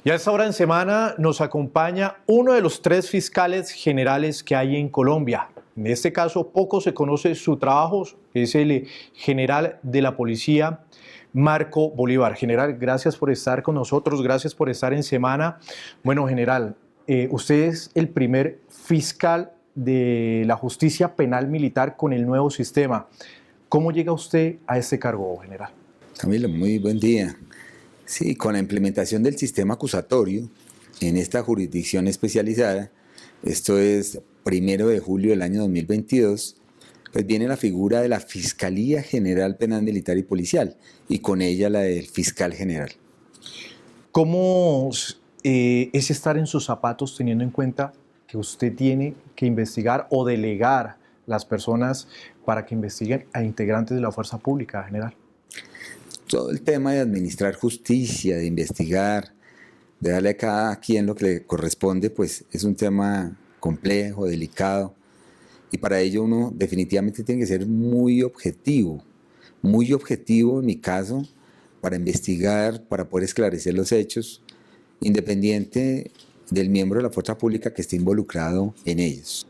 Y a esta hora en semana nos acompaña uno de los 3 fiscales generales que hay en Colombia. En este caso, poco se conoce su trabajo, es el general de la policía, Marco Bolívar. General, gracias por estar con nosotros, gracias por estar en semana. Bueno, general, usted es el primer fiscal de la justicia penal militar con el nuevo sistema. ¿Cómo llega usted a este cargo, general? Camilo, muy buen día. Sí, con la implementación del sistema acusatorio en esta jurisdicción especializada, esto es 1 de julio del año 2022, pues viene la figura de la Fiscalía General Penal Militar y Policial y con ella la del fiscal general. ¿Cómo es estar en sus zapatos teniendo en cuenta que usted tiene que investigar o delegar las personas para que investiguen a integrantes de la fuerza pública, general? Todo el tema de administrar justicia, de investigar, de darle a cada quien lo que le corresponde, pues es un tema complejo, delicado, y para ello uno definitivamente tiene que ser muy objetivo en mi caso, para investigar, para poder esclarecer los hechos, independiente del miembro de la fuerza pública que esté involucrado en ellos.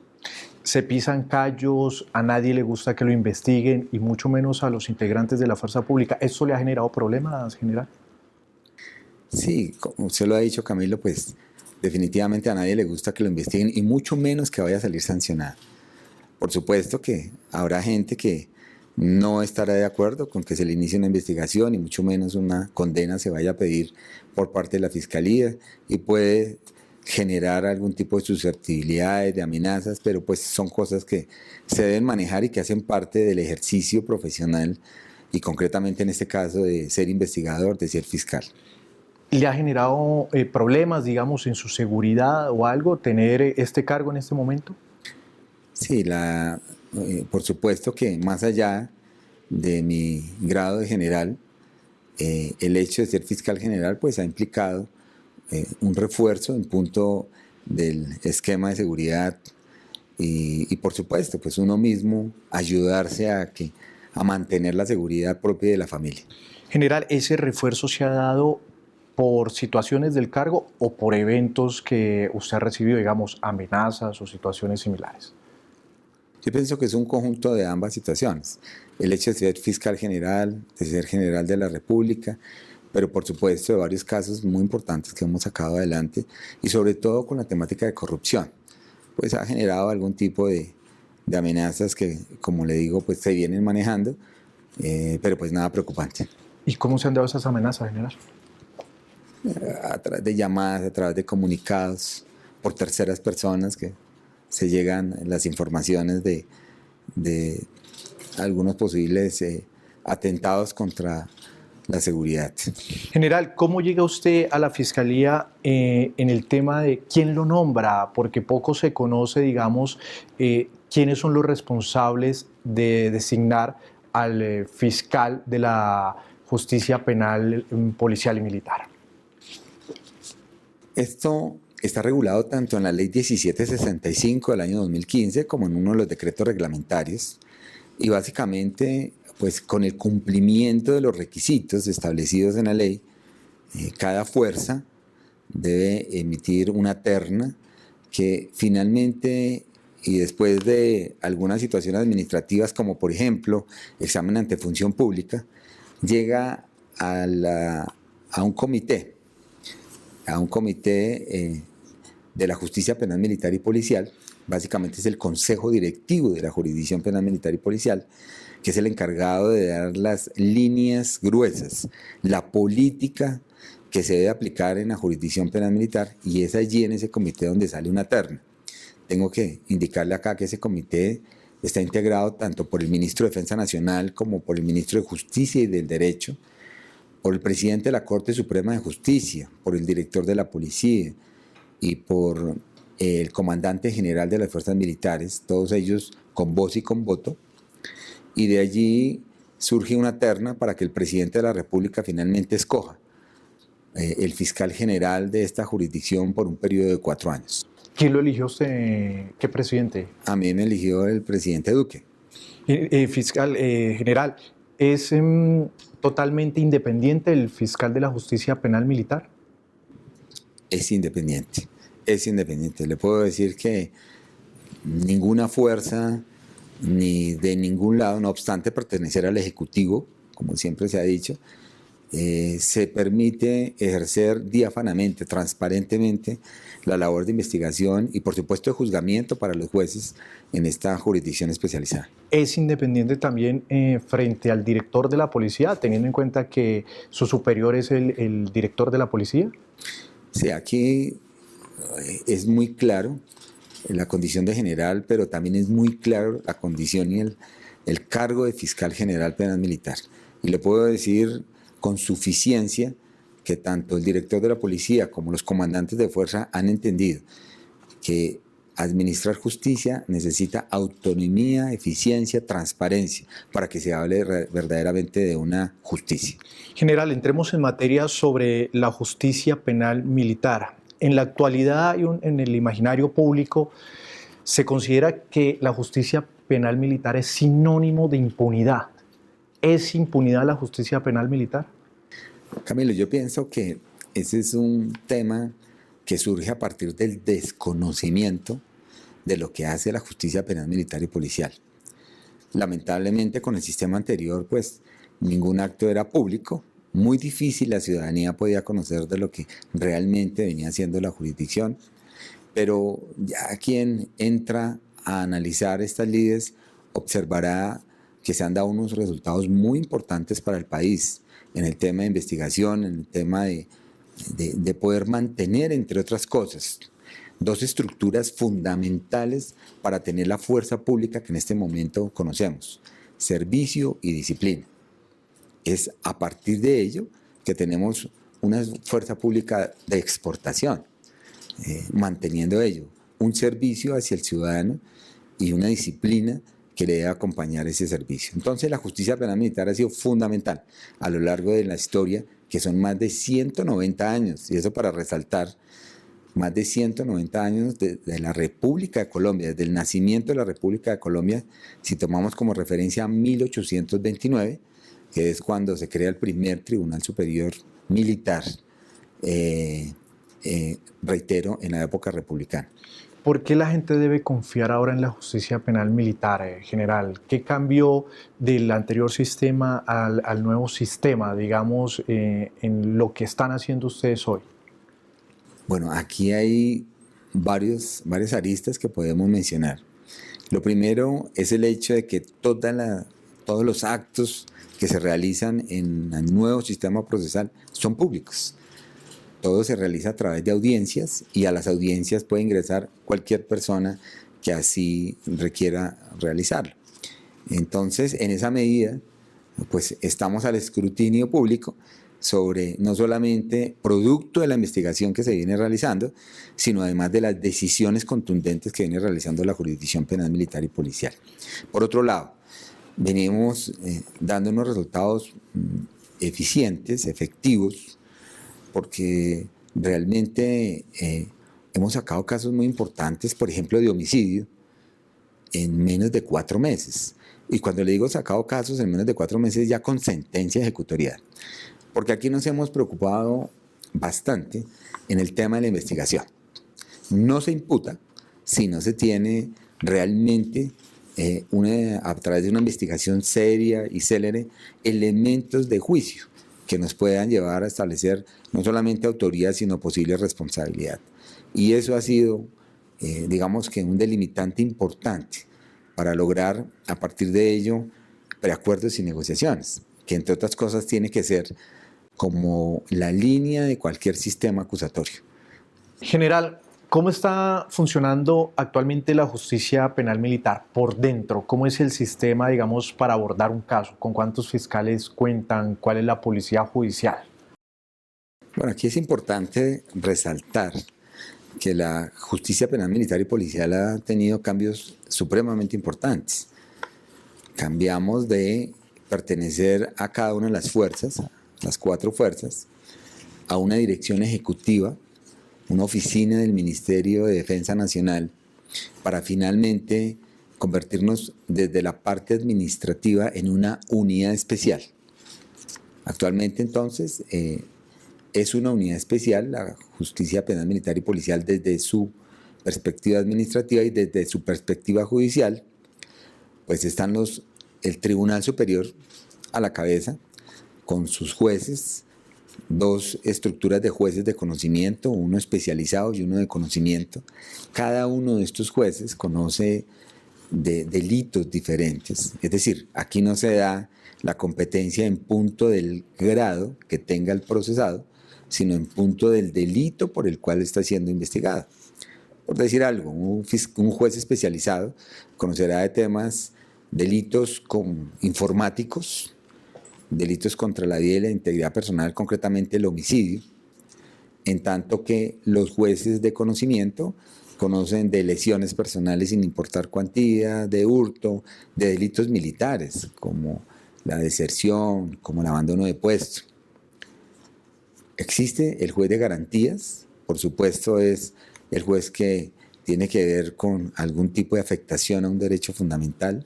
Se pisan callos, a nadie le gusta que lo investiguen y mucho menos a los integrantes de la fuerza pública. ¿Esto le ha generado problemas, general? Sí, como usted lo ha dicho, Camilo, pues definitivamente a nadie le gusta que lo investiguen y mucho menos que vaya a salir sancionado. Por supuesto que habrá gente que no estará de acuerdo con que se le inicie una investigación y mucho menos una condena se vaya a pedir por parte de la Fiscalía y puede generar algún tipo de susceptibilidades, de amenazas, pero pues son cosas que se deben manejar y que hacen parte del ejercicio profesional y concretamente en este caso de ser investigador, de ser fiscal. ¿Le ha generado problemas, digamos, en su seguridad o algo tener este cargo en este momento? Sí, por supuesto que más allá de mi grado de general, el hecho de ser fiscal general pues ha implicado un refuerzo en punto del esquema de seguridad y por supuesto pues uno mismo ayudarse a mantener la seguridad propia de la familia. General, ¿ese refuerzo se ha dado por situaciones del cargo o por eventos que usted ha recibido, digamos, amenazas o situaciones similares? Yo pienso que es un conjunto de ambas situaciones. El hecho de ser fiscal general, de ser general de la República, pero por supuesto de varios casos muy importantes que hemos sacado adelante y sobre todo con la temática de corrupción, pues ha generado algún tipo de amenazas que, como le digo, pues se vienen manejando, pero pues nada preocupante. ¿Y cómo se han dado esas amenazas, general? A través de llamadas, a través de comunicados por terceras personas que se llegan las informaciones de algunos posibles atentados contra la seguridad. General, ¿cómo llega usted a la Fiscalía en el tema de quién lo nombra? Porque poco se conoce, digamos, quiénes son los responsables de designar al fiscal de la justicia penal, policial y militar. Esto está regulado tanto en la Ley 1765 del año 2015 como en uno de los decretos reglamentarios y básicamente pues con el cumplimiento de los requisitos establecidos en la ley, cada fuerza debe emitir una terna que finalmente y después de algunas situaciones administrativas como por ejemplo examen ante función pública, llega a un comité de la Justicia Penal Militar y Policial, básicamente es el Consejo Directivo de la Jurisdicción Penal Militar y Policial, que es el encargado de dar las líneas gruesas, la política que se debe aplicar en la jurisdicción penal militar y es allí en ese comité donde sale una terna. Tengo que indicarle acá que ese comité está integrado tanto por el Ministro de Defensa Nacional como por el Ministro de Justicia y del Derecho, por el presidente de la Corte Suprema de Justicia, por el director de la Policía y por el comandante general de las fuerzas militares, todos ellos con voz y con voto, y de allí surge una terna para que el presidente de la República finalmente escoja el fiscal general de esta jurisdicción por un periodo de 4 años. ¿Quién lo eligió usted? ¿Qué presidente? A mí me eligió el presidente Duque. Fiscal general, ¿es totalmente independiente el fiscal de la justicia penal militar? es independiente. Es independiente. Le puedo decir que ninguna fuerza ni de ningún lado, no obstante pertenecer al Ejecutivo, como siempre se ha dicho, se permite ejercer diáfanamente, transparentemente, la labor de investigación y, por supuesto, de juzgamiento para los jueces en esta jurisdicción especializada. ¿Es independiente también frente al director de la policía, teniendo en cuenta que su superior es el director de la policía? Sí, aquí es muy claro la condición de general, pero también es muy claro la condición y el cargo de fiscal general penal militar. Y le puedo decir con suficiencia que tanto el director de la policía como los comandantes de fuerza han entendido que administrar justicia necesita autonomía, eficiencia, transparencia, para que se hable verdaderamente de una justicia. General, entremos en materia sobre la justicia penal militar. En la actualidad y en el imaginario público se considera que la justicia penal militar es sinónimo de impunidad. ¿Es impunidad la justicia penal militar? Camilo, yo pienso que ese es un tema que surge a partir del desconocimiento de lo que hace la justicia penal militar y policial. Lamentablemente, con el sistema anterior, pues ningún acto era público. Muy difícil la ciudadanía podía conocer de lo que realmente venía haciendo la jurisdicción, pero ya quien entra a analizar estas lides observará que se han dado unos resultados muy importantes para el país en el tema de investigación, en el tema de poder mantener, entre otras cosas, dos estructuras fundamentales para tener la fuerza pública que en este momento conocemos: servicio y disciplina. Es a partir de ello que tenemos una fuerza pública de exportación, manteniendo ello, un servicio hacia el ciudadano y una disciplina que le debe acompañar ese servicio. Entonces la justicia penal militar ha sido fundamental a lo largo de la historia, que son más de 190 años, y eso para resaltar, más de 190 años de la República de Colombia, desde el nacimiento de la República de Colombia, si tomamos como referencia 1829, que es cuando se crea el primer Tribunal Superior Militar, reitero, en la época republicana. ¿Por qué la gente debe confiar ahora en la justicia penal militar, general? ¿Qué cambió del anterior sistema al nuevo sistema, digamos, en lo que están haciendo ustedes hoy? Bueno, aquí hay varias aristas que podemos mencionar. Lo primero es el hecho de que todos los actos que se realizan en el nuevo sistema procesal son públicos. Todo se realiza a través de audiencias y a las audiencias puede ingresar cualquier persona que así requiera realizarlo. Entonces, en esa medida, pues estamos al escrutinio público sobre no solamente producto de la investigación que se viene realizando, sino además de las decisiones contundentes que viene realizando la jurisdicción penal militar y policial. Por otro lado, venimos dando unos resultados eficientes, efectivos, porque realmente hemos sacado casos muy importantes, por ejemplo, de homicidio en menos de 4 meses. Y cuando le digo sacado casos en menos de 4 meses, ya con sentencia ejecutorial. Porque aquí nos hemos preocupado bastante en el tema de la investigación. No se imputa si no se tiene realmente a través de una investigación seria y célere, elementos de juicio que nos puedan llevar a establecer no solamente autoría, sino posible responsabilidad. Y eso ha sido, digamos que un delimitante importante para lograr a partir de ello preacuerdos y negociaciones, que entre otras cosas tiene que ser como la línea de cualquier sistema acusatorio. General, ¿cómo está funcionando actualmente la justicia penal militar por dentro? ¿Cómo es el sistema, digamos, para abordar un caso? ¿Con cuántos fiscales cuentan? ¿Cuál es la policía judicial? Bueno, aquí es importante resaltar que la justicia penal militar y policial ha tenido cambios supremamente importantes. Cambiamos de pertenecer a cada una de las fuerzas, las 4 fuerzas, a una dirección ejecutiva, una oficina del Ministerio de Defensa Nacional, para finalmente convertirnos desde la parte administrativa en una unidad especial. Actualmente, entonces, es una unidad especial, la Justicia Penal Militar y Policial, desde su perspectiva administrativa y desde su perspectiva judicial, pues están el Tribunal Superior a la cabeza, con sus jueces, dos estructuras de jueces de conocimiento, uno especializado y uno de conocimiento. Cada uno de estos jueces conoce de delitos diferentes, es decir, aquí no se da la competencia en punto del grado que tenga el procesado, sino en punto del delito por el cual está siendo investigado. Por decir algo, un juez especializado conocerá de temas, delitos informáticos, delitos contra la vida y la integridad personal, concretamente el homicidio, en tanto que los jueces de conocimiento conocen de lesiones personales sin importar cuantía, de hurto, de delitos militares, como la deserción, como el abandono de puesto. Existe el juez de garantías, por supuesto es el juez que tiene que ver con algún tipo de afectación a un derecho fundamental,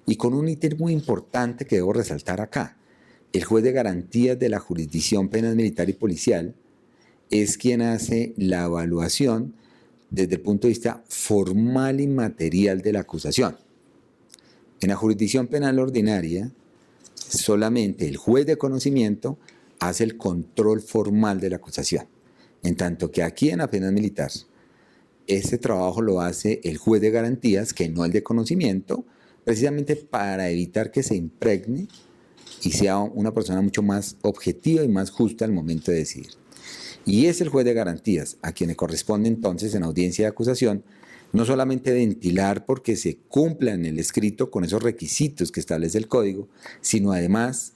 y con un ítem muy importante que debo resaltar acá. El juez de garantías de la jurisdicción penal militar y policial es quien hace la evaluación desde el punto de vista formal y material de la acusación. En la jurisdicción penal ordinaria, solamente el juez de conocimiento hace el control formal de la acusación, en tanto que aquí en la penal militar, ese trabajo lo hace el juez de garantías, que no el de conocimiento, precisamente para evitar que se impregne y sea una persona mucho más objetiva y más justa al momento de decidir. Y es el juez de garantías a quien le corresponde entonces en audiencia de acusación no solamente ventilar porque se cumpla en el escrito con esos requisitos que establece el código, sino además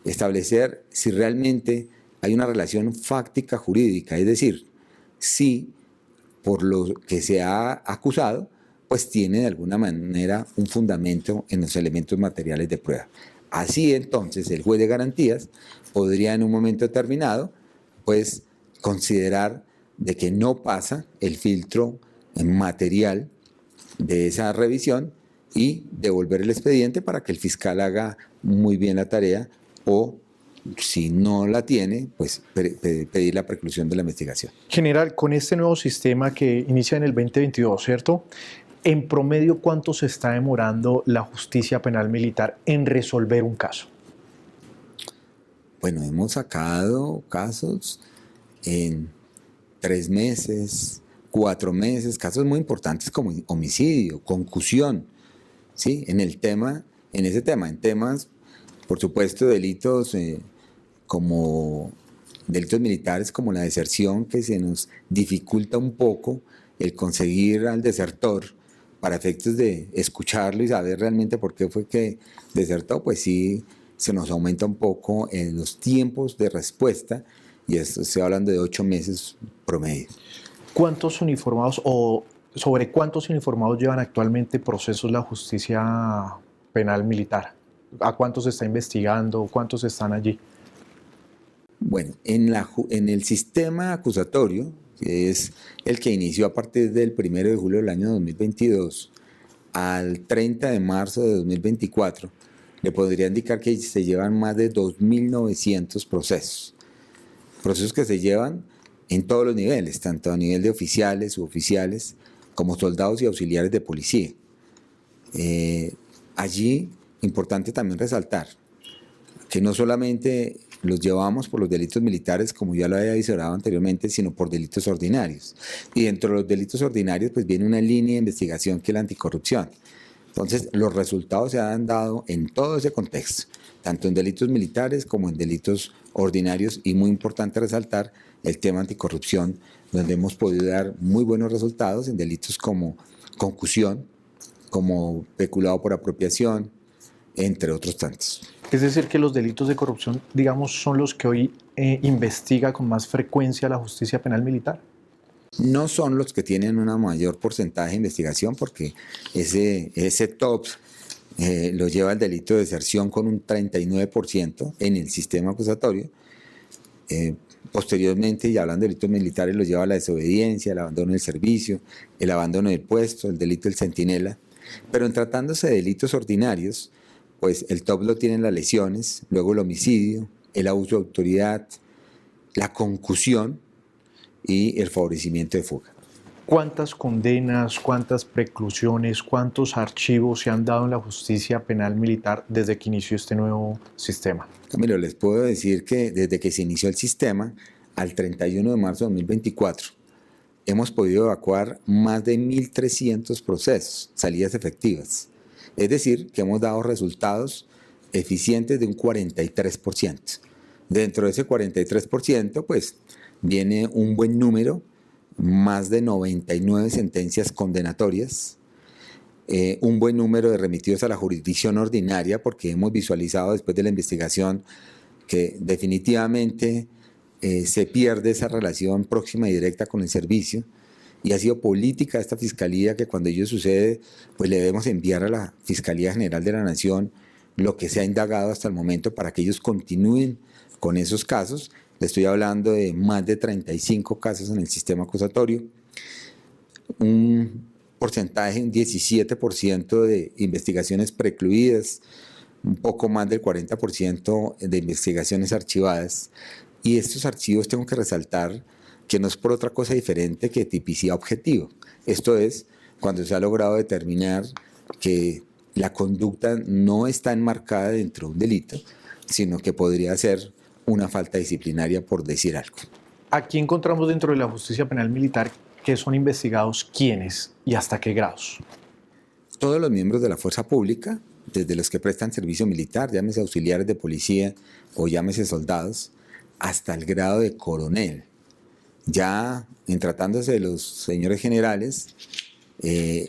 establecer si realmente hay una relación fáctica jurídica, es decir, si por lo que se ha acusado, pues tiene de alguna manera un fundamento en los elementos materiales de prueba. Así entonces el juez de garantías podría en un momento determinado pues considerar de que no pasa el filtro material de esa revisión y devolver el expediente para que el fiscal haga muy bien la tarea, o si no la tiene, pues pedir la preclusión de la investigación. General, con este nuevo sistema que inicia en el 2022, ¿cierto? En promedio, ¿cuánto se está demorando la justicia penal militar en resolver un caso? Bueno, hemos sacado casos en 3 meses, 4 meses, casos muy importantes como homicidio, concusión, ¿sí? En temas, por supuesto, delitos como delitos militares como la deserción, que se nos dificulta un poco el conseguir al desertor para efectos de escucharlo y saber realmente por qué fue que desertó, pues sí se nos aumenta un poco en los tiempos de respuesta, y esto estoy hablando de 8 meses promedio. ¿Cuántos uniformados o sobre cuántos uniformados llevan actualmente procesos la justicia penal militar? ¿A cuántos se está investigando? ¿Cuántos están allí? Bueno, en el sistema acusatorio, que es el que inició a partir del 1 de julio del año 2022 al 30 de marzo de 2024, le podría indicar que se llevan más de 2.900 procesos. Procesos que se llevan en todos los niveles, tanto a nivel de oficiales, suboficiales, como soldados y auxiliares de policía. Allí, importante también resaltar que no solamente los llevamos por los delitos militares, como ya lo había avisorado anteriormente, sino por delitos ordinarios. Y dentro de los delitos ordinarios, pues viene una línea de investigación que es la anticorrupción. Entonces, los resultados se han dado en todo ese contexto, tanto en delitos militares como en delitos ordinarios, y muy importante resaltar el tema anticorrupción, donde hemos podido dar muy buenos resultados en delitos como concusión, como peculado por apropiación, entre otros tantos. Es decir, que los delitos de corrupción, digamos, son los que hoy investiga con más frecuencia la justicia penal militar. No son los que tienen un mayor porcentaje de investigación, porque ese top lo lleva el delito de deserción con un 39% en el sistema acusatorio. Posteriormente, y hablando de delitos militares, lo lleva la desobediencia, el abandono del servicio, el abandono del puesto, el delito del centinela. Pero en tratándose de delitos ordinarios, pues el top lo tienen las lesiones, luego el homicidio, el abuso de autoridad, la concusión y el favorecimiento de fuga. ¿Cuántas condenas, cuántas preclusiones, cuántos archivos se han dado en la justicia penal militar desde que inició este nuevo sistema? Camilo, les puedo decir que desde que se inició el sistema, al 31 de marzo de 2024, hemos podido evacuar más de 1.300 procesos, salidas efectivas. Es decir, que hemos dado resultados eficientes de un 43%. Dentro de ese 43%, pues, viene un buen número, más de 99 sentencias condenatorias, un buen número de remitidos a la jurisdicción ordinaria, porque hemos visualizado después de la investigación que definitivamente se pierde esa relación próxima y directa con el servicio, y ha sido política de esta Fiscalía que cuando ello sucede, pues le debemos enviar a la Fiscalía General de la Nación lo que se ha indagado hasta el momento para que ellos continúen con esos casos. Le estoy hablando de más de 35 casos en el sistema acusatorio, un porcentaje, un 17% de investigaciones precluidas, un poco más del 40% de investigaciones archivadas. Y estos archivos tengo que resaltar que no es por otra cosa diferente que tipicidad objetiva. Esto es, cuando se ha logrado determinar que la conducta no está enmarcada dentro de un delito, sino que podría ser una falta disciplinaria, por decir algo. Aquí encontramos dentro de la justicia penal militar que son investigados quiénes y hasta qué grados. Todos los miembros de la fuerza pública, desde los que prestan servicio militar, llámese auxiliares de policía o llámese soldados, hasta el grado de coronel. Ya en tratándose de los señores generales,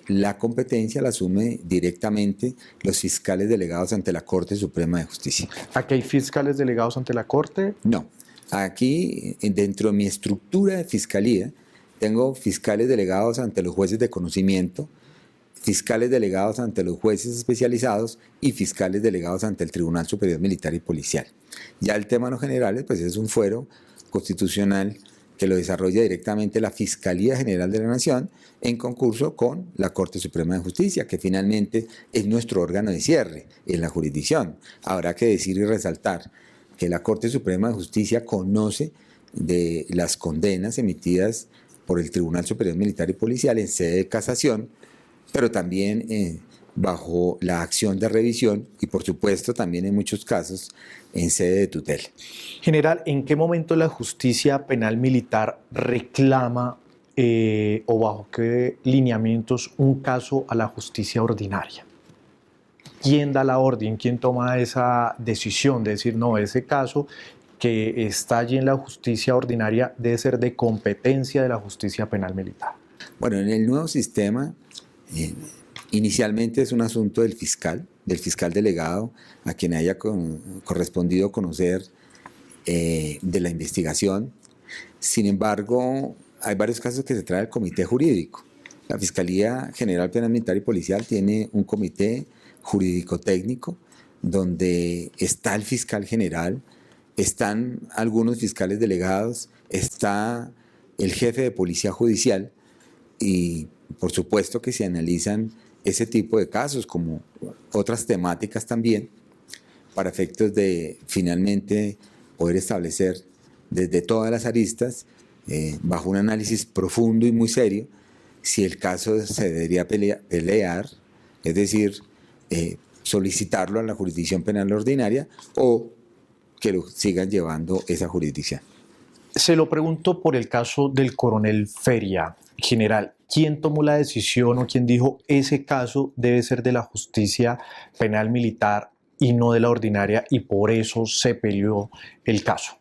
la competencia la asume directamente los fiscales delegados ante la Corte Suprema de Justicia. ¿Aquí hay fiscales delegados ante la Corte? No. Aquí, dentro de mi estructura de fiscalía, tengo fiscales delegados ante los jueces de conocimiento, fiscales delegados ante los jueces especializados y fiscales delegados ante el Tribunal Superior Militar y Policial. Ya el tema de los generales, pues es un fuero constitucional que lo desarrolla directamente la Fiscalía General de la Nación en concurso con la Corte Suprema de Justicia, que finalmente es nuestro órgano de cierre en la jurisdicción. Habrá que decir y resaltar que la Corte Suprema de Justicia conoce de las condenas emitidas por el Tribunal Superior Militar y Policial en sede de casación, pero también bajo la acción de revisión y por supuesto también en muchos casos en sede de tutela. General, ¿en qué momento la justicia penal militar reclama o bajo qué lineamientos un caso a la justicia ordinaria? ¿Quién da la orden? ¿Quién toma esa decisión de decir, no, ese caso que está allí en la justicia ordinaria debe ser de competencia de la justicia penal militar? Bueno, en el nuevo sistema, inicialmente es un asunto del fiscal delegado, a quien haya correspondido conocer de la investigación. Sin embargo, hay varios casos que se trae al comité jurídico. La Fiscalía General Penal Militar y Policial tiene un comité jurídico-técnico donde está el fiscal general, están algunos fiscales delegados, está el jefe de policía judicial y por supuesto que se analizan ese tipo de casos como otras temáticas también para efectos de finalmente poder establecer desde todas las aristas bajo un análisis profundo y muy serio si el caso se debería pelear, es decir, solicitarlo a la jurisdicción penal ordinaria o que lo sigan llevando esa jurisdicción. Se lo pregunto por el caso del coronel Feria. General, ¿quién tomó la decisión o quién dijo ese caso debe ser de la justicia penal militar y no de la ordinaria y por eso se peleó el caso?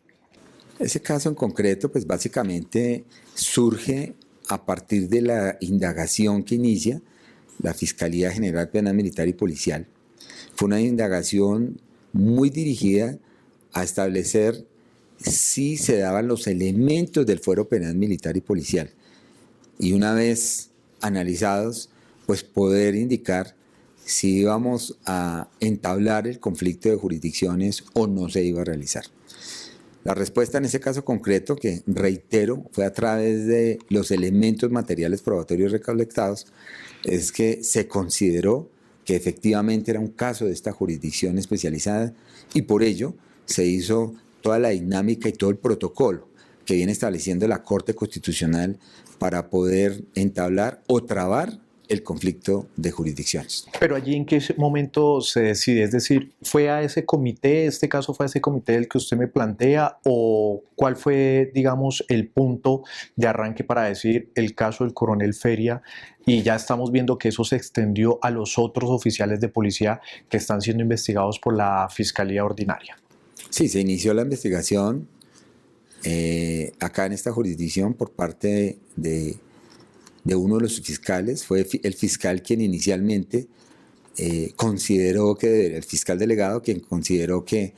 Ese caso en concreto, pues básicamente surge a partir de la indagación que inicia la Fiscalía General Penal Militar y Policial. Fue una indagación muy dirigida a establecer si se daban los elementos del fuero penal militar y policial. Y una vez analizados, pues poder indicar si íbamos a entablar el conflicto de jurisdicciones o no se iba a realizar. La respuesta en ese caso concreto, que reitero, fue a través de los elementos materiales probatorios recolectados, es que se consideró que efectivamente era un caso de esta jurisdicción especializada y por ello se hizo toda la dinámica y todo el protocolo que viene estableciendo la Corte Constitucional para poder entablar o trabar el conflicto de jurisdicciones. Pero allí, ¿en qué momento se decide? Es decir, ¿fue a ese comité, este caso fue a ese comité del que usted me plantea, o cuál fue, digamos, el punto de arranque para decir el caso del coronel Feria, y ya estamos viendo que eso se extendió a los otros oficiales de policía que están siendo investigados por la Fiscalía Ordinaria? Sí, se inició la investigación acá en esta jurisdicción por parte de uno de los fiscales. Fue el fiscal quien inicialmente consideró que, el fiscal delegado, quien consideró que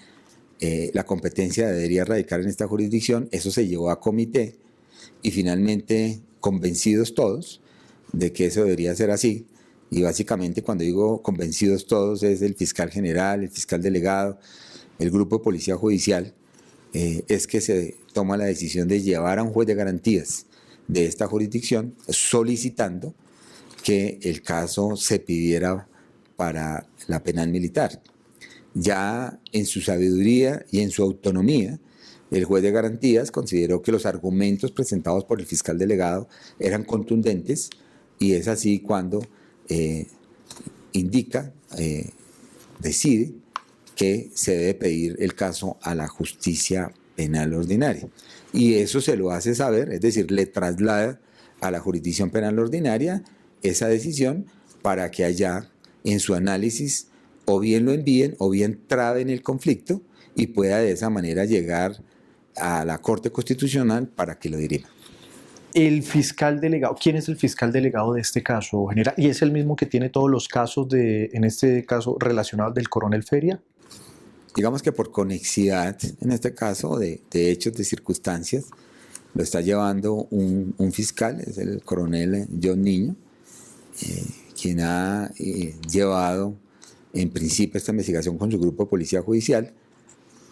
la competencia debería radicar en esta jurisdicción. Eso se llevó a comité y finalmente, convencidos todos de que eso debería ser así, y básicamente cuando digo convencidos todos es el fiscal general, el fiscal delegado, el grupo de policía judicial, es que se toma la decisión de llevar a un juez de garantías de esta jurisdicción solicitando que el caso se pidiera para la penal militar. Ya en su sabiduría y en su autonomía, el juez de garantías consideró que los argumentos presentados por el fiscal delegado eran contundentes, y es así cuando decide que se debe pedir el caso a la justicia penal ordinaria. Y eso se lo hace saber, es decir, le traslada a la jurisdicción penal ordinaria esa decisión para que allá en su análisis o bien lo envíen o bien traben el conflicto y pueda de esa manera llegar a la Corte Constitucional para que lo dirima. El fiscal delegado, ¿quién es el fiscal delegado de este caso, general? ¿Y es el mismo que tiene todos los casos en este caso relacionados del coronel Feria? Digamos que por conexidad, en este caso, de hechos, de circunstancias, lo está llevando un fiscal, es el coronel John Niño, quien ha llevado en principio esta investigación con su grupo de policía judicial,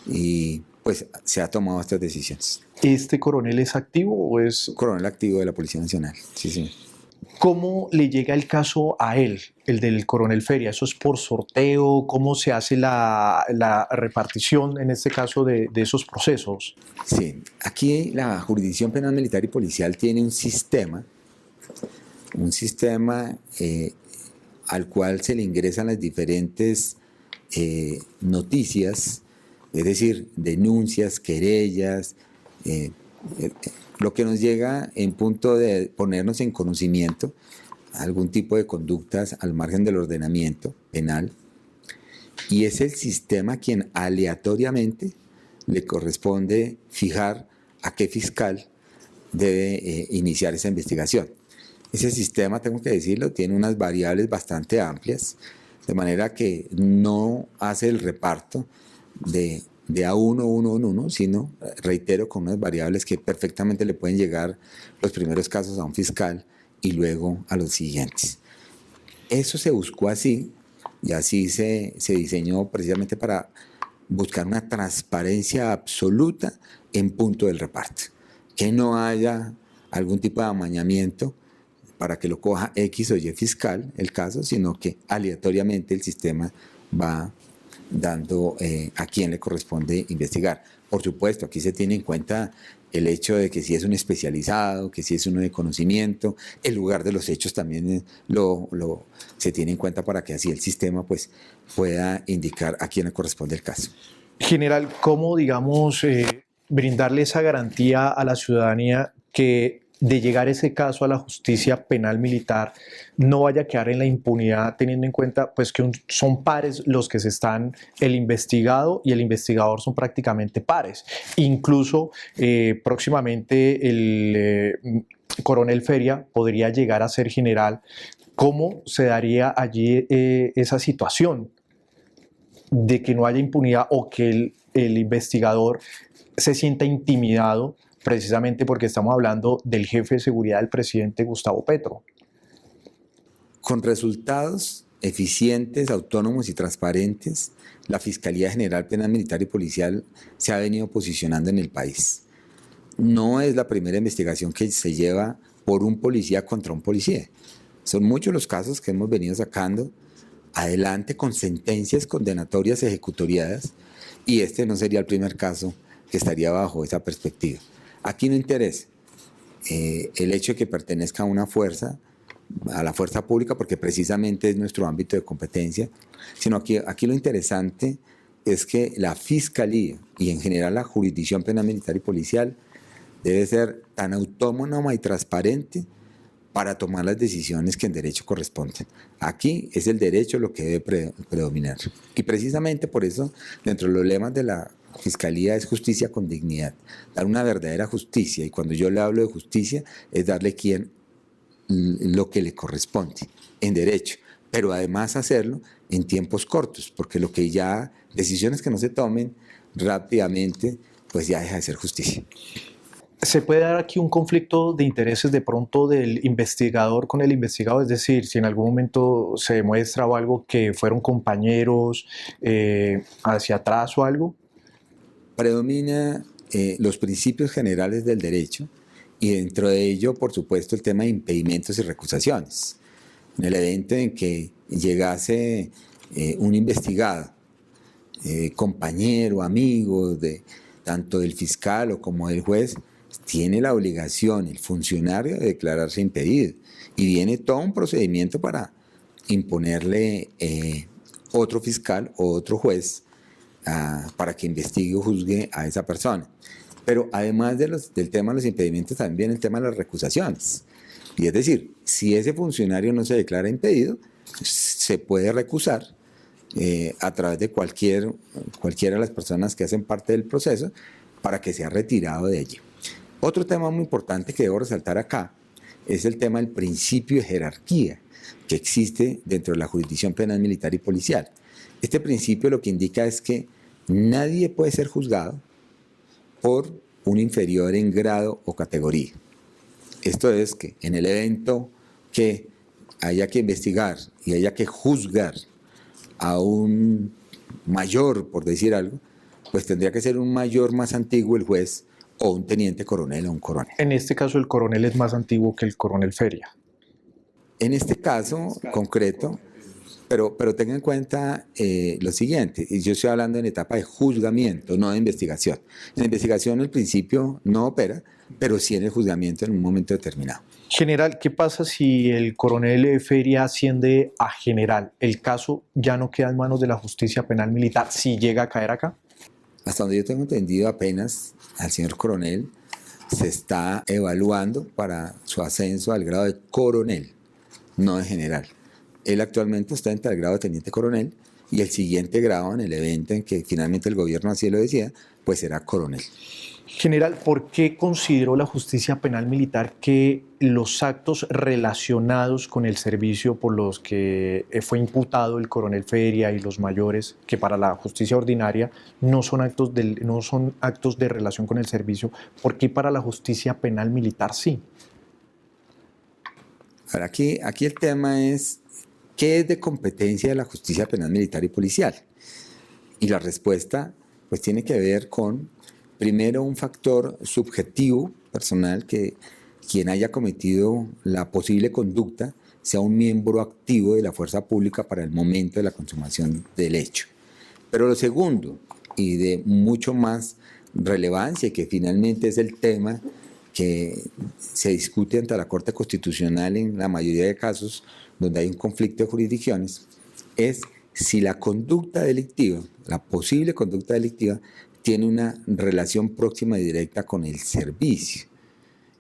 y pues se ha tomado estas decisiones. ¿Este coronel es activo o es...? Coronel activo de la Policía Nacional, sí, sí. ¿Cómo le llega el caso a él, el del coronel Feria? ¿Eso es por sorteo? ¿Cómo se hace la repartición, en este caso, de esos procesos? Sí, aquí la Jurisdicción Penal Militar y Policial tiene un sistema al cual se le ingresan las diferentes noticias, es decir, denuncias, querellas, lo que nos llega en punto de ponernos en conocimiento, algún tipo de conductas al margen del ordenamiento penal, y es el sistema quien aleatoriamente le corresponde fijar a qué fiscal debe iniciar esa investigación. Ese sistema, tengo que decirlo, tiene unas variables bastante amplias, de manera que no hace el reparto de a uno, sino, reitero, con unas variables que perfectamente le pueden llegar los primeros casos a un fiscal y luego a los siguientes. Eso se buscó así, y así se diseñó precisamente para buscar una transparencia absoluta en punto del reparto, que no haya algún tipo de amañamiento para que lo coja X o Y fiscal el caso, sino que aleatoriamente el sistema va dando a quién le corresponde investigar. Por supuesto, aquí se tiene en cuenta el hecho de que si es un especializado, que si es uno de conocimiento, el lugar de los hechos también se tiene en cuenta para que así el sistema pues, pueda indicar a quién le corresponde el caso. General, ¿cómo, digamos, brindarle esa garantía a la ciudadanía que de llegar ese caso a la justicia penal militar no vaya a quedar en la impunidad, teniendo en cuenta pues, que son pares los que el investigado y el investigador son prácticamente pares? Incluso próximamente el coronel Feria podría llegar a ser general. ¿Cómo se daría allí esa situación de que no haya impunidad o que el investigador se sienta intimidado, precisamente porque estamos hablando del jefe de seguridad del presidente Gustavo Petro? Con resultados eficientes, autónomos y transparentes, la Fiscalía General Penal Militar y Policial se ha venido posicionando en el país. No es la primera investigación que se lleva por un policía contra un policía. Son muchos los casos que hemos venido sacando adelante con sentencias condenatorias ejecutoriadas, y este no sería el primer caso que estaría bajo esa perspectiva. Aquí no interesa el hecho de que pertenezca a una fuerza, a la fuerza pública, porque precisamente es nuestro ámbito de competencia, sino que aquí lo interesante es que la Fiscalía y en general la Jurisdicción Penal Militar y Policial debe ser tan autónoma y transparente para tomar las decisiones que en derecho corresponden. Aquí es el derecho lo que debe predominar. Y precisamente por eso, dentro de los lemas de la Fiscalía es justicia con dignidad, dar una verdadera justicia. Y cuando yo le hablo de justicia, es darle lo que le corresponde en derecho, pero además hacerlo en tiempos cortos, porque decisiones que no se tomen rápidamente, pues ya deja de ser justicia. ¿Se puede dar aquí un conflicto de intereses de pronto del investigador con el investigado? Es decir, si en algún momento se demuestra o algo que fueron compañeros hacia atrás o algo. Predomina los principios generales del derecho y dentro de ello, por supuesto, el tema de impedimentos y recusaciones. En el evento en que llegase un investigado, compañero, amigo, tanto del fiscal o como del juez, tiene la obligación el funcionario de declararse impedido y viene todo un procedimiento para imponerle otro fiscal o otro juez para que investigue o juzgue a esa persona. Pero además del tema de los impedimentos, también viene el tema de las recusaciones. Y es decir, si ese funcionario no se declara impedido, se puede recusar a través de cualquiera de las personas que hacen parte del proceso para que sea retirado de allí. Otro tema muy importante que debo resaltar acá es el tema del principio de jerarquía que existe dentro de la jurisdicción penal militar y policial. Este principio lo que indica es que nadie puede ser juzgado por un inferior en grado o categoría. Esto es que en el evento que haya que investigar y haya que juzgar a un mayor, por decir algo, pues tendría que ser un mayor más antiguo el juez o un teniente coronel o un coronel. En este caso el coronel es más antiguo que el coronel Feria. En este caso concreto, pero tenga en cuenta lo siguiente, y yo estoy hablando en etapa de juzgamiento, no de investigación. En la investigación el principio no opera, pero sí en el juzgamiento en un momento determinado. General, ¿qué pasa si el coronel Feria asciende a general? ¿El caso ya no queda en manos de la justicia penal militar si llega a caer acá? Hasta donde yo tengo entendido, apenas al señor coronel se está evaluando para su ascenso al grado de coronel, no de general. Él actualmente está entre el grado de teniente coronel y el siguiente grado, en el evento en que finalmente el gobierno así lo decida, pues será coronel. General, ¿por qué consideró la justicia penal militar que los actos relacionados con el servicio por los que fue imputado el coronel Feria y los mayores, que para la justicia ordinaria no son actos de relación con el servicio, ¿por qué para la justicia penal militar sí? Ahora, aquí el tema es, ¿qué es de competencia de la justicia penal militar y policial? Y la respuesta pues tiene que ver con, primero, un factor subjetivo, personal, que quien haya cometido la posible conducta sea un miembro activo de la fuerza pública para el momento de la consumación del hecho. Pero lo segundo, y de mucho más relevancia, que finalmente es el tema que se discute ante la Corte Constitucional en la mayoría de casos donde hay un conflicto de jurisdicciones, es si la conducta delictiva, la posible conducta delictiva, tiene una relación próxima y directa con el servicio.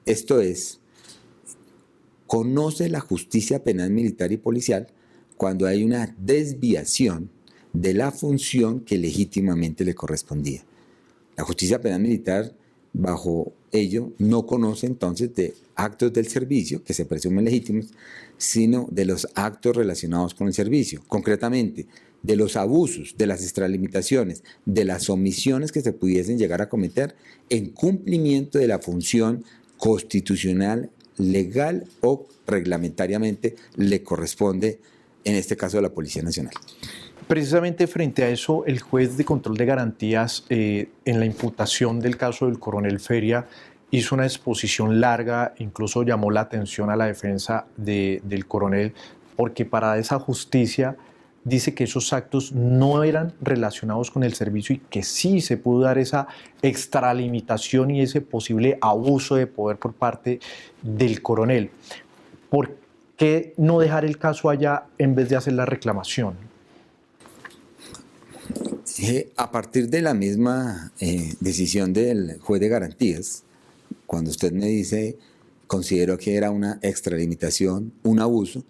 Esto es, conoce la justicia penal militar y policial cuando hay una desviación de la función que legítimamente le correspondía. La justicia penal militar, bajo ello, no conoce entonces de actos del servicio que se presumen legítimos, sino de los actos relacionados con el servicio, concretamente de los abusos, de las extralimitaciones, de las omisiones que se pudiesen llegar a cometer en cumplimiento de la función constitucional, legal o reglamentariamente le corresponde, en este caso, a la Policía Nacional. Precisamente frente a eso, el juez de control de garantías en la imputación del caso del coronel Feria hizo una exposición larga, incluso llamó la atención a la defensa del coronel, porque para esa justicia dice que esos actos no eran relacionados con el servicio y que sí se pudo dar esa extralimitación y ese posible abuso de poder por parte del coronel. ¿Por qué no dejar el caso allá en vez de hacer la reclamación? A partir de la misma decisión del juez de garantías, cuando usted me dice, considero que era una extralimitación, un abuso,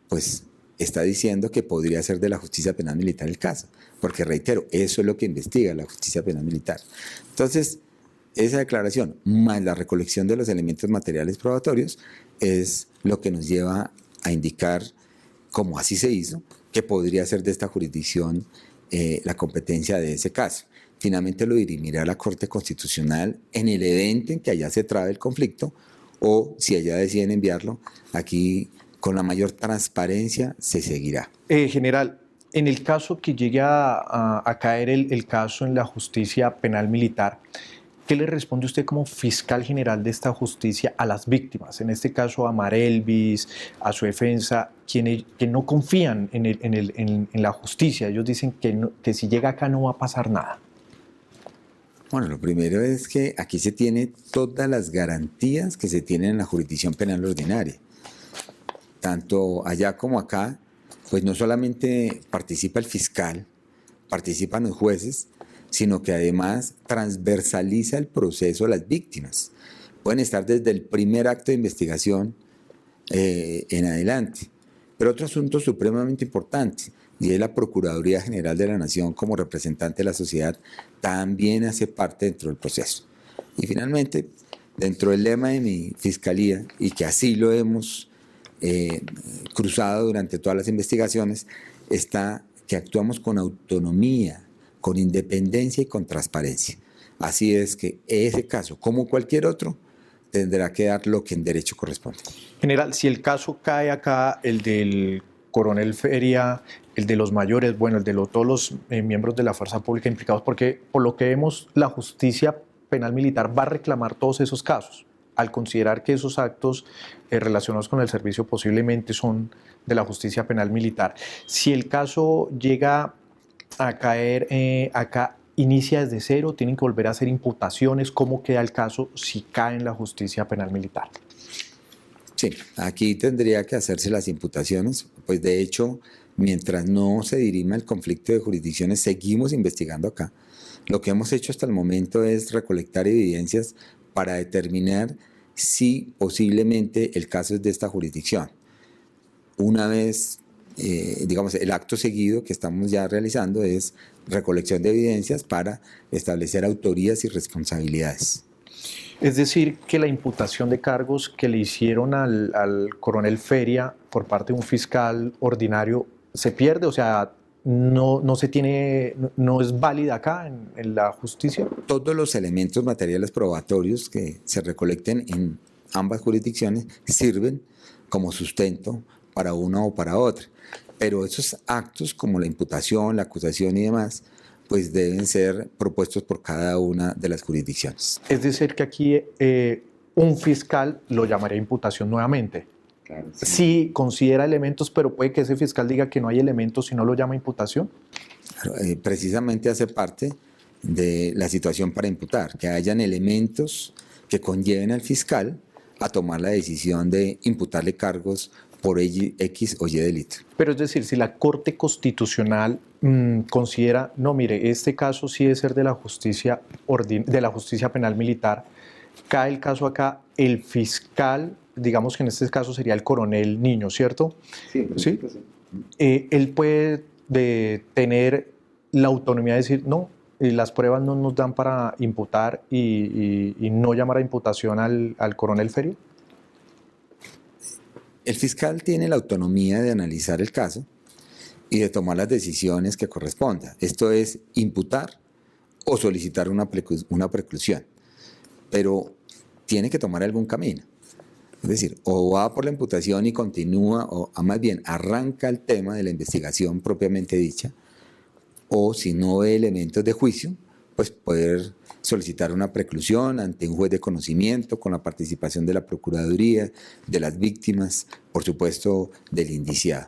pues está diciendo que podría ser de la justicia penal militar el caso, porque reitero, eso es lo que investiga la justicia penal militar. Entonces, esa declaración, más la recolección de los elementos materiales probatorios, es lo que nos lleva a indicar, como así se hizo, que podría ser de esta jurisdicción la competencia de ese caso. Finalmente lo dirimirá la Corte Constitucional en el evento en que allá se trabe el conflicto, o si allá deciden enviarlo, aquí con la mayor transparencia se seguirá. General, en el caso que llegue a caer el caso en la justicia penal militar, ¿qué le responde usted como fiscal general de esta justicia a las víctimas? En este caso a Marelvis, a su defensa, que no confían en la justicia. Ellos dicen que si llega acá no va a pasar nada. Bueno, lo primero es que aquí se tiene todas las garantías que se tienen en la jurisdicción penal ordinaria. Tanto allá como acá, pues no solamente participa el fiscal, participan los jueces, sino que además transversaliza el proceso a las víctimas. Pueden estar desde el primer acto de investigación en adelante. Pero otro asunto supremamente importante, y es la Procuraduría General de la Nación como representante de la sociedad, también hace parte dentro del proceso. Y finalmente, dentro del lema de mi fiscalía, y que así lo hemos cruzado durante todas las investigaciones, está que actuamos con autonomía, con independencia y con transparencia. Así es que ese caso, como cualquier otro, tendrá que dar lo que en derecho corresponde. General, si el caso cae acá, el del coronel Feria, el de los mayores, bueno, el de todos los miembros de la fuerza pública implicados, porque por lo que vemos, la justicia penal militar va a reclamar todos esos casos, al considerar que esos actos relacionados con el servicio posiblemente son de la justicia penal militar. Si el caso llega a caer acá, inicia desde cero, tienen que volver a hacer imputaciones. ¿Cómo queda el caso si cae en la justicia penal militar? Sí, aquí tendría que hacerse las imputaciones, pues de hecho, mientras no se dirima el conflicto de jurisdicciones, seguimos investigando acá. Lo que hemos hecho hasta el momento es recolectar evidencias para determinar si posiblemente el caso es de esta jurisdicción. Una vez, digamos, el acto seguido que estamos ya realizando es recolección de evidencias para establecer autorías y responsabilidades. Es decir, que la imputación de cargos que le hicieron al coronel Feria por parte de un fiscal ordinario se pierde, o sea, no se tiene, no es válida acá en la justicia. Todos los elementos materiales probatorios que se recolecten en ambas jurisdicciones sirven como sustento para una o para otra. Pero esos actos como la imputación, la acusación y demás, pues deben ser propuestos por cada una de las jurisdicciones. Es decir, que aquí un fiscal lo llamaría imputación nuevamente. Claro, sí. Sí considera elementos, pero puede que ese fiscal diga que no hay elementos y no lo llama imputación. Precisamente hace parte de la situación para imputar, que hayan elementos que conlleven al fiscal a tomar la decisión de imputarle cargos por X o Y delito. Pero es decir, si la Corte Constitucional considera, no, mire, este caso sí debe ser de la justicia penal militar, cae el caso acá, el fiscal, digamos que en este caso sería el coronel Niño, ¿cierto? Sí. ¿Sí? Él puede tener la autonomía de decir, no, las pruebas no nos dan para imputar y no llamar a imputación al coronel Feria. El fiscal tiene la autonomía de analizar el caso y de tomar las decisiones que correspondan. Esto es imputar o solicitar una preclusión, pero tiene que tomar algún camino. Es decir, o va por la imputación y continúa, o más bien arranca el tema de la investigación propiamente dicha, o si no ve elementos de juicio, pues poder solicitar una preclusión ante un juez de conocimiento con la participación de la Procuraduría, de las víctimas, por supuesto del indiciado.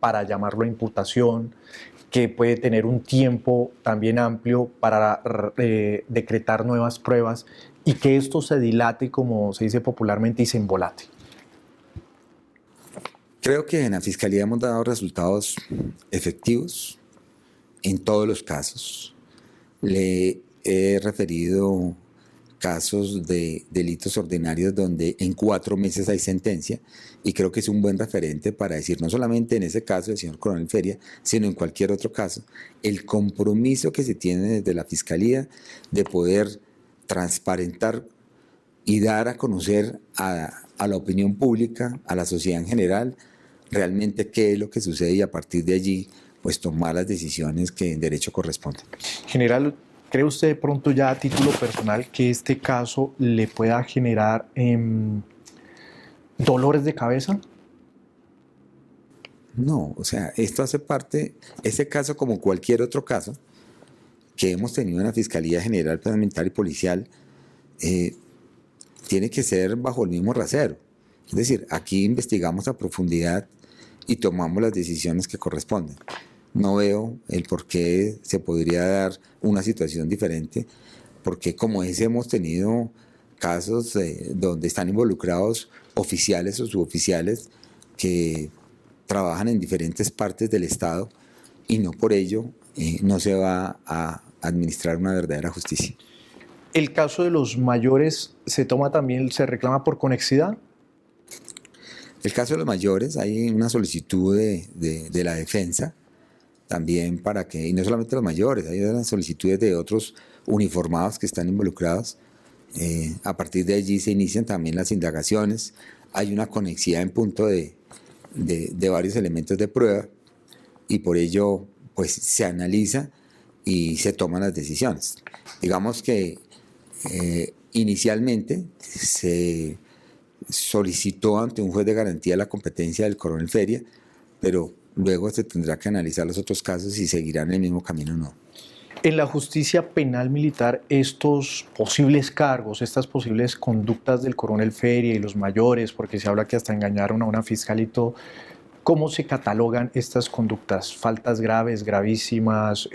para llamarlo a imputación, que puede tener un tiempo también amplio para decretar nuevas pruebas y que esto se dilate, como se dice popularmente, y se embolate? Creo que en la Fiscalía hemos dado resultados efectivos en todos los casos. Le he referido casos de delitos ordinarios donde en 4 meses hay sentencia, y creo que es un buen referente para decir, no solamente en ese caso del señor Coronel Feria, sino en cualquier otro caso, el compromiso que se tiene desde la Fiscalía de poder transparentar y dar a conocer a la opinión pública, a la sociedad en general, realmente qué es lo que sucede, y a partir de allí pues tomar las decisiones que en derecho corresponden. General, ¿cree usted de pronto ya a título personal que este caso le pueda generar dolores de cabeza? No, o sea, esto hace parte, ese caso como cualquier otro caso que hemos tenido en la Fiscalía General Penal Militar y Policial, tiene que ser bajo el mismo rasero. Es decir, aquí investigamos a profundidad y tomamos las decisiones que corresponden. No veo el por qué se podría dar una situación diferente, porque como ese hemos tenido casos donde están involucrados oficiales o suboficiales que trabajan en diferentes partes del Estado, y no por ello no se va a administrar una verdadera justicia. ¿El caso de los mayores se toma también, se reclama por conexidad? El caso de los mayores, hay una solicitud de la defensa también para que, y no solamente los mayores, hay unas solicitudes de otros uniformados que están involucrados. A partir de allí se inician también las indagaciones. Hay una conexidad en punto de varios elementos de prueba, y por ello pues se analiza y se toman las decisiones. Digamos que inicialmente se solicitó ante un juez de garantía la competencia del Coronel Feria, pero luego se tendrá que analizar los otros casos si seguirán el mismo camino o no. En la justicia penal militar, estos posibles cargos, estas posibles conductas del Coronel Feria y los mayores, porque se habla que hasta engañaron a una fiscal y todo, ¿cómo se catalogan estas conductas? ¿Faltas graves, gravísimas?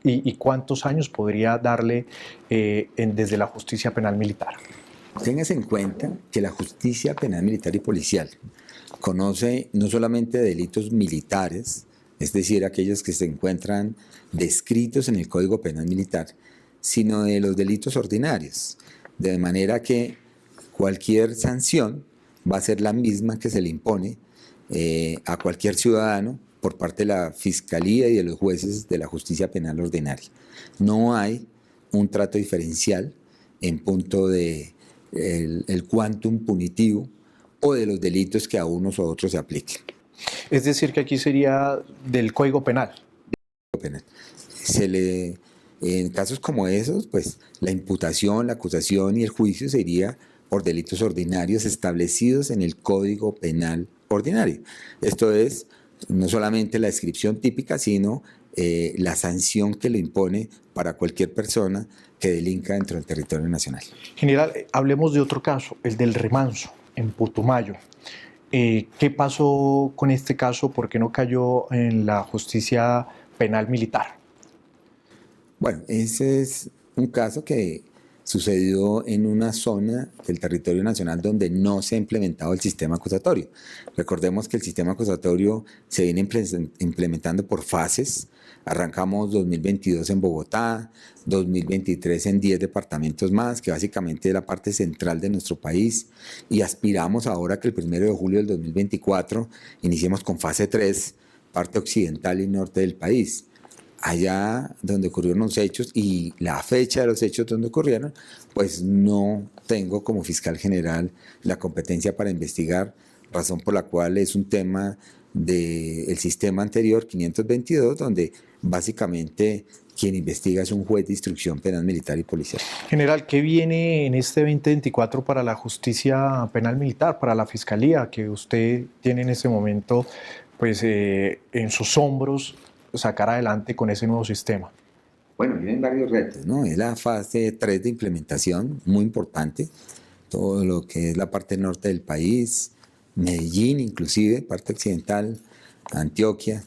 ¿Y cuántos años podría darle desde la justicia penal militar? Téngase en cuenta que la justicia penal militar y policial conoce no solamente delitos militares, es decir, aquellos que se encuentran descritos en el Código Penal Militar, sino de los delitos ordinarios, de manera que cualquier sanción va a ser la misma que se le impone a cualquier ciudadano por parte de la Fiscalía y de los jueces de la justicia penal ordinaria. No hay un trato diferencial en punto de el quantum punitivo o de los delitos que a unos o otros se apliquen. Es decir, que aquí sería del Código Penal. En casos como esos, pues la imputación, la acusación y el juicio sería por delitos ordinarios establecidos en el Código Penal ordinario. Esto es no solamente la descripción típica, sino la sanción que le impone para cualquier persona que delinca dentro del territorio nacional. General, hablemos de otro caso, el del Remanso, en Putumayo. ¿Qué pasó con este caso? ¿Por qué no cayó en la justicia penal militar? Bueno, ese es un caso que sucedió en una zona del territorio nacional donde no se ha implementado el sistema acusatorio. Recordemos que el sistema acusatorio se viene implementando por fases. Arrancamos 2022 en Bogotá, 2023 en 10 departamentos más, que básicamente es la parte central de nuestro país, y aspiramos ahora que el 1 de julio del 2024 iniciemos con fase 3, parte occidental y norte del país. Allá donde ocurrieron los hechos y la fecha de los hechos donde ocurrieron, pues no tengo como fiscal general la competencia para investigar, razón por la cual es un tema del sistema anterior, 522, donde básicamente quien investiga es un juez de instrucción penal militar y policial. General, ¿qué viene en este 2024 para la justicia penal militar, para la fiscalía que usted tiene en este momento pues, en sus hombros, sacar adelante con ese nuevo sistema? Bueno, vienen varios retos, ¿no? Es la fase 3 de implementación, muy importante. Todo lo que es la parte norte del país, Medellín inclusive, parte occidental, Antioquia,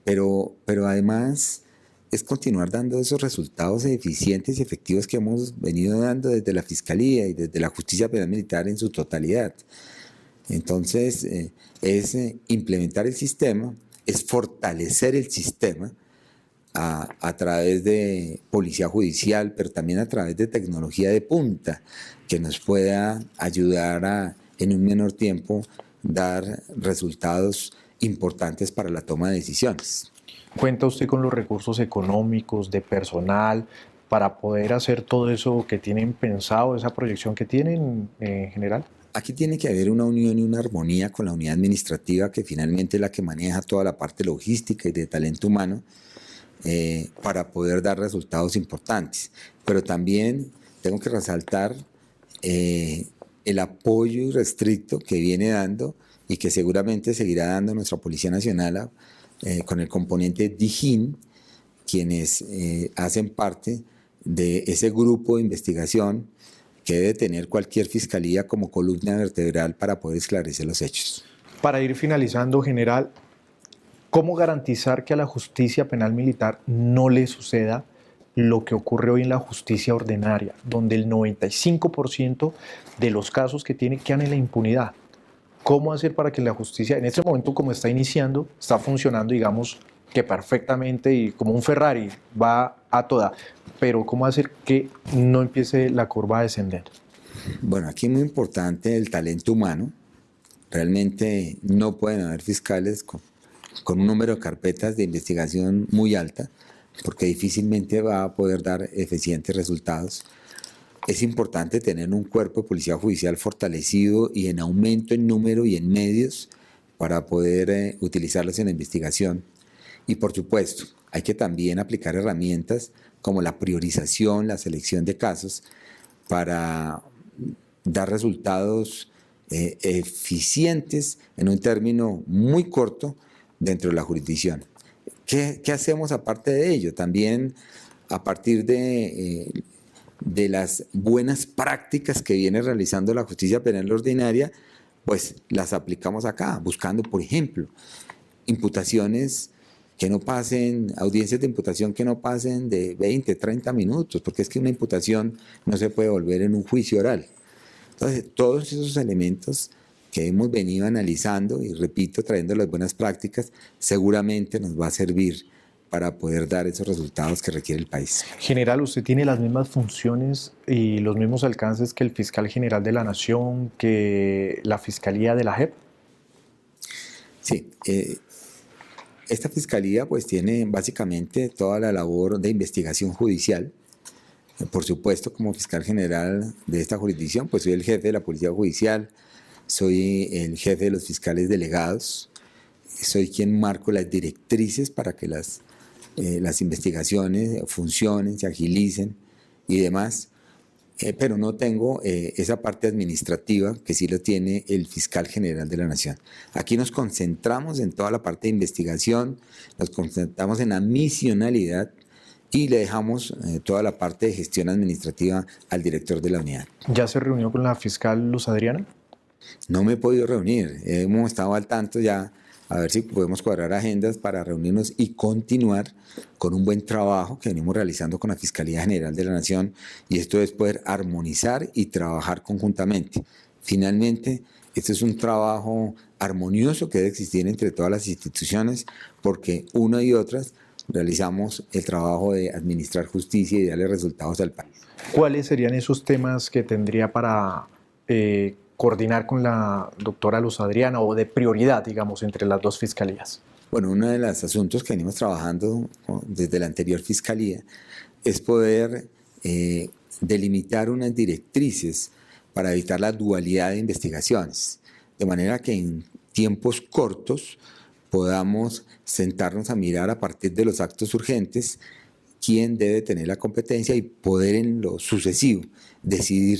pero además es continuar dando esos resultados eficientes y efectivos que hemos venido dando desde la Fiscalía y desde la Justicia Penal Militar en su totalidad. Entonces, es implementar el sistema, es fortalecer el sistema a través de policía judicial, pero también a través de tecnología de punta que nos pueda ayudar a, en un menor tiempo, dar resultados importantes para la toma de decisiones. ¿Cuenta usted con los recursos económicos, de personal, para poder hacer todo eso que tienen pensado, esa proyección que tienen en general? Aquí tiene que haber una unión y una armonía con la unidad administrativa, que finalmente es la que maneja toda la parte logística y de talento humano, para poder dar resultados importantes. Pero también tengo que resaltar el apoyo irrestricto que viene dando y que seguramente seguirá dando nuestra Policía Nacional con el componente DIJÍN, quienes hacen parte de ese grupo de investigación que debe tener cualquier fiscalía como columna vertebral para poder esclarecer los hechos. Para ir finalizando, general, ¿cómo garantizar que a la justicia penal militar no le suceda lo que ocurre hoy en la justicia ordinaria, donde el 95% de los casos que tiene quedan en la impunidad? ¿Cómo hacer para que la justicia, en este momento como está iniciando, está funcionando, digamos, que perfectamente y como un Ferrari, va a toda, pero cómo hacer que no empiece la curva a descender? Bueno, aquí es muy importante el talento humano. Realmente no pueden haber fiscales con un número de carpetas de investigación muy alta, porque difícilmente va a poder dar eficientes resultados. Es importante tener un cuerpo de policía judicial fortalecido y en aumento en número y en medios para poder utilizarlos en la investigación. Y por supuesto, hay que también aplicar herramientas como la priorización, la selección de casos para dar resultados eficientes en un término muy corto dentro de la jurisdicción. ¿Qué hacemos aparte de ello? También a partir de las buenas prácticas que viene realizando la justicia penal ordinaria, pues las aplicamos acá, buscando, por ejemplo, imputaciones que no pasen, audiencias de imputación que no pasen de 20, 30 minutos, porque es que una imputación no se puede volver en un juicio oral. Entonces, todos esos elementos que hemos venido analizando y, repito, trayendo las buenas prácticas, seguramente nos va a servir para poder dar esos resultados que requiere el país. General, ¿usted tiene las mismas funciones y los mismos alcances que el fiscal general de la Nación, que la Fiscalía de la JEP? Sí, esta fiscalía pues tiene básicamente toda la labor de investigación judicial. Por supuesto, como fiscal general de esta jurisdicción, pues soy el jefe de la Policía Judicial, soy el jefe de los fiscales delegados, soy quien marco las directrices para que las investigaciones funcionen, se agilicen y demás, pero no tengo esa parte administrativa que sí lo tiene el fiscal general de la Nación. Aquí nos concentramos en toda la parte de investigación, nos concentramos en la misionalidad y le dejamos toda la parte de gestión administrativa al director de la unidad. ¿Ya se reunió con la fiscal Luz Adriana? No me he podido reunir, hemos estado al tanto ya, a ver si podemos cuadrar agendas para reunirnos y continuar con un buen trabajo que venimos realizando con la Fiscalía General de la Nación, y esto es poder armonizar y trabajar conjuntamente. Finalmente, este es un trabajo armonioso que debe existir entre todas las instituciones, porque una y otras realizamos el trabajo de administrar justicia y darle resultados al país. ¿Cuáles serían esos temas que tendría para coordinar con la doctora Luz Adriana, o de prioridad, digamos, entre las dos fiscalías? Bueno, uno de los asuntos que venimos trabajando desde la anterior fiscalía es poder delimitar unas directrices para evitar la dualidad de investigaciones, de manera que en tiempos cortos podamos sentarnos a mirar a partir de los actos urgentes quién debe tener la competencia y poder en lo sucesivo decidir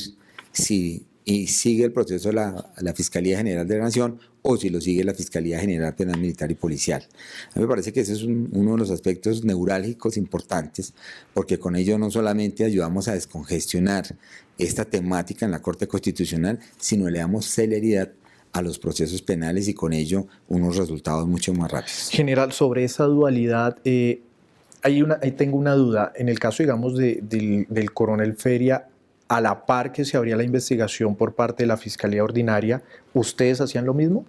si sigue el proceso la Fiscalía General de la Nación o si lo sigue la Fiscalía General Penal Militar y Policial. A mí me parece que ese es uno de los aspectos neurálgicos importantes, porque con ello no solamente ayudamos a descongestionar esta temática en la Corte Constitucional, sino le damos celeridad a los procesos penales y con ello unos resultados mucho más rápidos. General, sobre esa dualidad, ahí tengo una duda. En el caso, digamos, del coronel Feria, a la par que se abría la investigación por parte de la Fiscalía Ordinaria, ¿ustedes hacían lo mismo?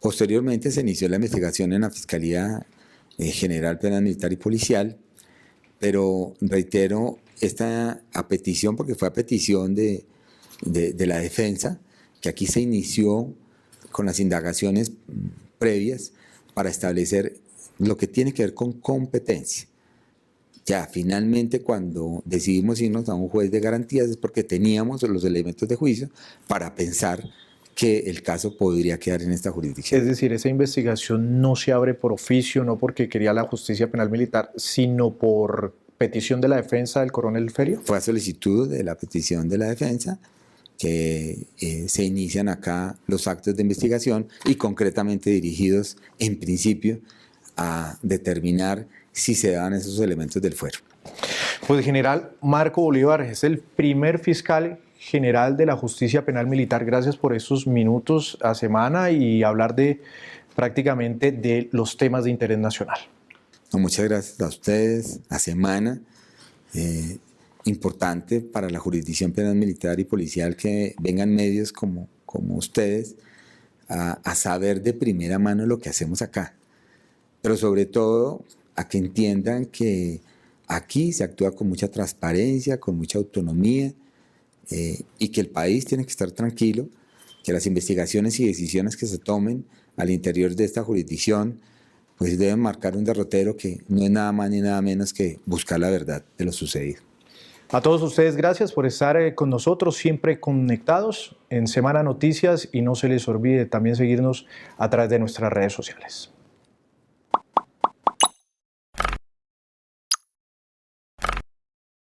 Posteriormente se inició la investigación en la Fiscalía General Penal Militar y Policial, pero reitero esta a petición, porque fue a petición de la defensa, que aquí se inició con las indagaciones previas para establecer lo que tiene que ver con competencia. Ya finalmente cuando decidimos irnos a un juez de garantías es porque teníamos los elementos de juicio para pensar que el caso podría quedar en esta jurisdicción. Es decir, esa investigación no se abre por oficio, no porque quería la justicia penal militar, sino por petición de la defensa del coronel Feria. Fue a solicitud de la petición de la defensa que se inician acá los actos de investigación y concretamente dirigidos en principio a determinar si se dan esos elementos del fuero. Pues general Marco Bolívar es el primer fiscal general de la justicia penal militar. Gracias por estos minutos a semana y hablar prácticamente de los temas de interés nacional. No, muchas gracias a ustedes, a semana. Importante para la jurisdicción penal militar y policial que vengan medios como ustedes a saber de primera mano lo que hacemos acá. Pero sobre todo a que entiendan que aquí se actúa con mucha transparencia, con mucha autonomía y que el país tiene que estar tranquilo, que las investigaciones y decisiones que se tomen al interior de esta jurisdicción pues deben marcar un derrotero que no es nada más ni nada menos que buscar la verdad de lo sucedido. A todos ustedes, gracias por estar con nosotros, siempre conectados en Semana Noticias y no se les olvide también seguirnos a través de nuestras redes sociales.